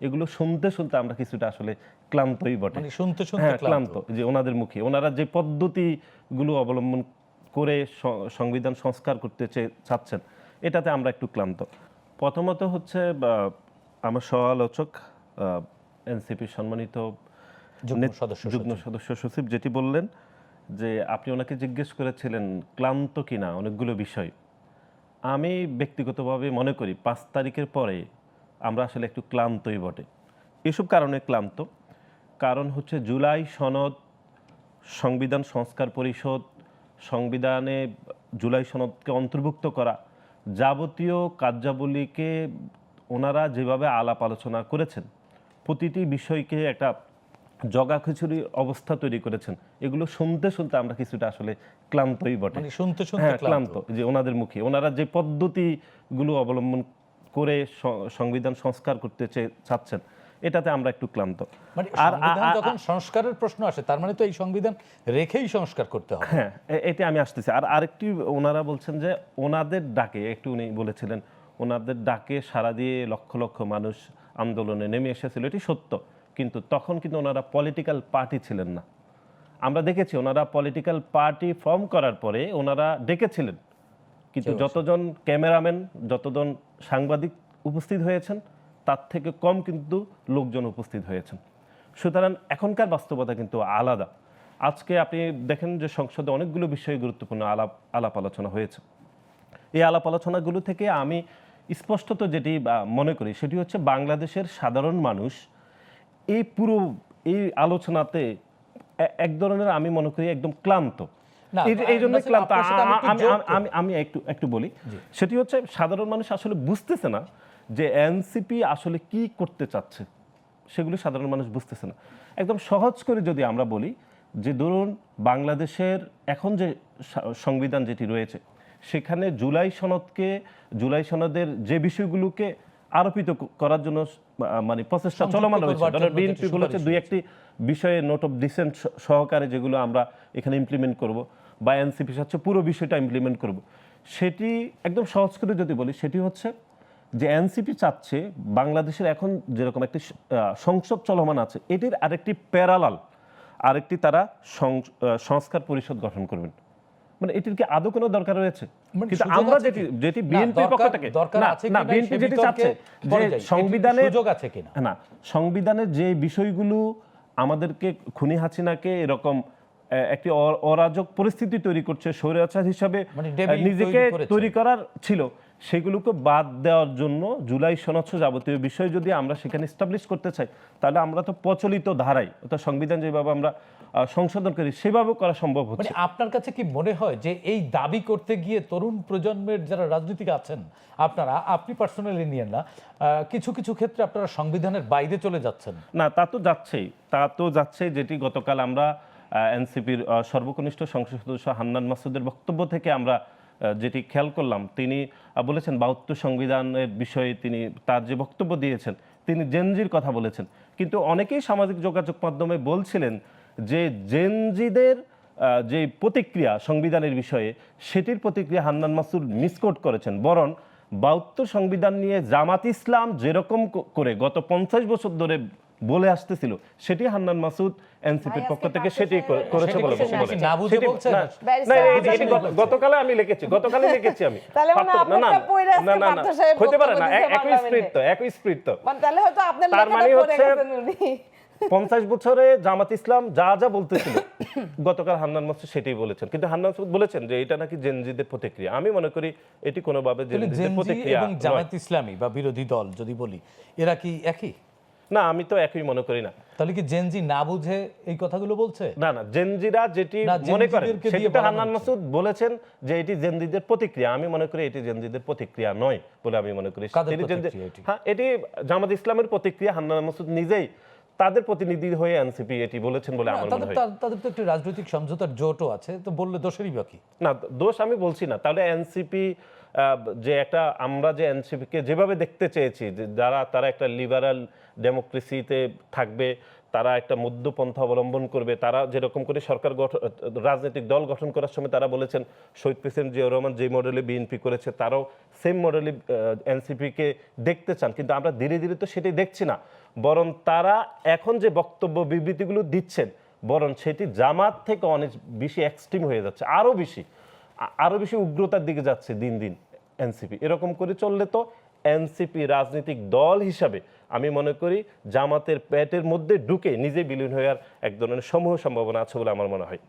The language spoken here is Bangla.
এগুলো শুনতে শুনতে আমরা কিছুটা আসলে ক্লান্তই বটে। মানে শুনতে শুনতে হ্যাঁ, ক্লান্ত, যে ওনাদের মুখে ওনারা যে পদ্ধতিগুলো অবলম্বন করে সংবিধান সংস্কার করতে চাচ্ছেন, এটাতে আমরা একটু ক্লান্ত। প্রথমত হচ্ছে আমার সহ-আলোচক এনসিপির সম্মানিত যুগ্ম সদস্য সচিব যেটি বললেন, যে আপনি ওনাকে জিজ্ঞেস করেছিলেন ক্লান্ত কিনা অনেকগুলো বিষয়। আমি ব্যক্তিগতভাবে মনে করি 5 তারিখের পরে আমরা আসলে একটু ক্লান্তই বটে। এসব কারণে ক্লান্ত, কারণ হচ্ছে জুলাই সনদ, সংবিধান সংস্কার পরিষদ, সংবিধানে জুলাই সনদকে অন্তর্ভুক্ত করা, যাবতীয় কার্যাবলীকে ওনারা যেভাবে আলাপ আলোচনা করেছেন, প্রতিটি বিষয়কে একটা জগাখিচুড়ি অবস্থা তৈরি করেছেন, এগুলো শুনতে শুনতে আমরা কিছুটা আসলে ক্লান্তই বটে। শুনতে শুনতে হ্যাঁ, ক্লান্ত, যে ওনাদের মুখে ওনারা যে পদ্ধতিগুলো অবলম্বন করে সংবিধান সংস্কার করতে চাচ্ছেন, এটাতে আমরা একটু ক্লান্ত। আর যখন সংস্কারের প্রশ্ন আসে, তার মানে তো এই সংবিধান রেখেই সংস্কার করতে হবে। হ্যাঁ, এটা আমি আসতেছি। আর আরেকটি, ওনারা বলছেন যে ওনাদের ডাকে, একটু উনি বলেছিলেন ওনাদের ডাকে সাড়া দিয়ে লক্ষ লক্ষ মানুষ আন্দোলনে নেমে এসেছিল, এটি সত্য। কিন্তু তখন কিন্তু ওনারা পলিটিক্যাল পার্টি ছিলেন না। আমরা দেখেছি ওনারা পলিটিক্যাল পার্টি ফর্ম করার পরে ওনারা ডেকেছিলেন, কিন্তু যতজন ক্যামেরাম্যান, যতজন সাংবাদিক উপস্থিত হয়েছেন, তার থেকে কম কিন্তু লোকজন উপস্থিত হয়েছেন। সুতরাং এখনকার বাস্তবতা কিন্তু আলাদা। আজকে আপনি দেখেন যে সংসদে অনেকগুলো বিষয়ে গুরুত্বপূর্ণ আলাপ আলোচনা হয়েছে। এই আলাপ আলোচনাগুলো থেকে আমি স্পষ্টত যেটি মনে করি, সেটি হচ্ছে বাংলাদেশের সাধারণ মানুষ এই আলোচনাতে এক ধরনের, আমি মনে করি একদম ক্লান্ত। এই জন্য ক্লান্ত। আমি একটু বলি, সেটি হচ্ছে সাধারণ মানুষ আসলে বুঝতেছে না যে এনসিপি আসলে কি করতে চাচ্ছে, সেগুলি সাধারণ মানুষ বুঝতেছে না। একদম সহজ করে যদি আমরা বলি, যে ধরুন বাংলাদেশের এখন যে সংবিধান যেটি রয়েছে, সেখানে জুলাই সনদের যে বিষয়গুলোকে আরোপিত করার জন্য মানে প্রচেষ্টা চলমান রয়েছে, বিএনপি বলেছে 2-1টি বিষয়ে নোট অফ ডিসেন্ট সহকারে যেগুলো আমরা এখানে ইমপ্লিমেন্ট করব, বা এনসিপি চাচ্ছে পুরো বিষয়টা ইমপ্লিমেন্ট করব। সেটি একদম সহজ করে যদি বলি, সেটি হচ্ছে যে এনসিপি চাচ্ছে বাংলাদেশের এখন যেরকম একটি সংসদ চলমান আছে, এটির আরেকটি প্যারালাল, আরেকটি তারা সংস্কার পরিষদ গঠন করবেন। মানে এটির কি আদৌ কোনো দরকার রয়েছে? কিন্তু আমরা যেটি বিএনপির পক্ষ থেকে, না বিএনপি যেটি চাচ্ছে যে সংবিধানের যে বিষয়গুলো আমাদেরকে খুনি হাসিনাকে এরকম একটি অরাজক পরিস্থিতি তৈরি করছে, স্বৈরাচার হিসাবে নিজেকে তৈরি করার ছিল, সেগুলোকে বাদ দেওয়ার জন্য জুলাই সনদ যাবতীয় বিষয় যদি আমরা সেখানে এস্টাবলিশ করতে চাই, তাহলে আমরা তো প্রচলিত ধারায়, অর্থাৎ সংবিধান যেভাবে আমরা সংশোধন করি সেভাবে করা সম্ভব হচ্ছে। আপনার কাছে কি মনে হয় যে এই দাবি করতে গিয়ে তরুণ প্রজন্মের যারা রাজনীতিক আছেন, আপনি পার্সোনালি নিয়েন না, কিছু কিছু ক্ষেত্রে আপনারা সংবিধানের বাইরে চলে যাচ্ছেন? না, তা তো যাচ্ছেই, যেটি গতকাল আমরা এনসিপির সর্বকনিষ্ঠ সংসদ সদস্য হান্নান মাসুদের বক্তব্য থেকে আমরা যেটি খেয়াল করলাম, তিনি বলেছেন 72 সংবিধানের বিষয়ে তিনি তার যে বক্তব্য দিয়েছেন, তিনি জেনজির কথা বলেছেন। কিন্তু অনেকেই সামাজিক যোগাযোগ মাধ্যমে বলছিলেন যে জেনজিদের যে প্রতিক্রিয়া সংবিধানের বিষয়ে, সেটির প্রতিক্রিয়া হান্নান মাসুদ মিসকোট করেছেন। বরং 72 সংবিধান নিয়ে জামাত ইসলাম যেরকম করে গত 50 বছর ধরে বলে আসতেছিল, সেটি হান্নান মাসুদ এনসিপির পক্ষ থেকে সেটি করেছে বলে গতকালে আমি লিখেছি আমি। হতে পারে না, একই স্প্রিট তো। তার মানে হচ্ছে 50 বছরে জামাত ইসলাম যা যা বলতেছিল, গতকাল হান্নান মাসুদ সেটাই বলেছেন। কিন্তু হান্নান মাসুদ বলেছেন যে এটা নাকি জেনজিদের প্রতিক্রিয়া। আমি মনে করি এটি কোনোভাবে জেনজিদের প্রতিক্রিয়া এবং জামাত ইসলামী বা বিরোধী দল যদি বলি, এরা কি একই? না, আমি তো একই মনে করি না। তাহলে কি জেনজি না বুঝে এই কথাগুলো বলছে? না, জেনজিরা যেটি মনে করে সেটা হান্নান মাসুদ বলেছেন যে এটি জেনজিদের প্রতিক্রিয়া। আমি মনে করি এটি জেনজিদের প্রতিক্রিয়া নয় বলে আমি মনে করি। হ্যাঁ, এটি জামাত ইসলামের প্রতিক্রিয়া। হান্নান মাসুদ নিজেই তাদের প্রতিনিধি হয়ে এনসিপি এটি বলেছেন বলে আমার মনে হয়। তাদের তো একটি রাজনৈতিক সমঝোতার জোটও আছে, তো বললে দোষেরই বাকি না, দোষ আমি বলছি না। তাহলে এনসিপি যে একটা, আমরা যে এনসিপিকে যেভাবে দেখতে চেয়েছি, যে তারা একটা লিবারাল ডেমোক্রেসিতে থাকবে, তারা একটা মধ্যপন্থা অবলম্বন করবে, তারা যেরকম করে সরকার রাজনৈতিক দল গঠন করার সময় তারা বলেছেন শহীদ প্রেসিডেন্ট জিয়াউর রহমান যে মডেলে বিএনপি করেছে, তারাও সেম মডেলে এনসিপিকে দেখতে চান। কিন্তু আমরা ধীরে ধীরে তো সেটাই দেখছি না। বরং তারা এখন যে বক্তব্য বিবৃতিগুলো দিচ্ছেন বরং সেটি জামাত থেকে অনেক বেশি এক্সট্রিম হয়ে যাচ্ছে, আরো বেশি উগ্রতার দিকে যাচ্ছে দিন দিন এনসিপি। এরকম করে চললে তো এনসিপি রাজনৈতিক দল হিসাবে আমি মনে করি জামাতের পেটের মধ্যে ঢুকে নিজে বিলীন হওয়ার এক ধরনের সমূহ সম্ভাবনা আছে বলে আমার মনে হয়।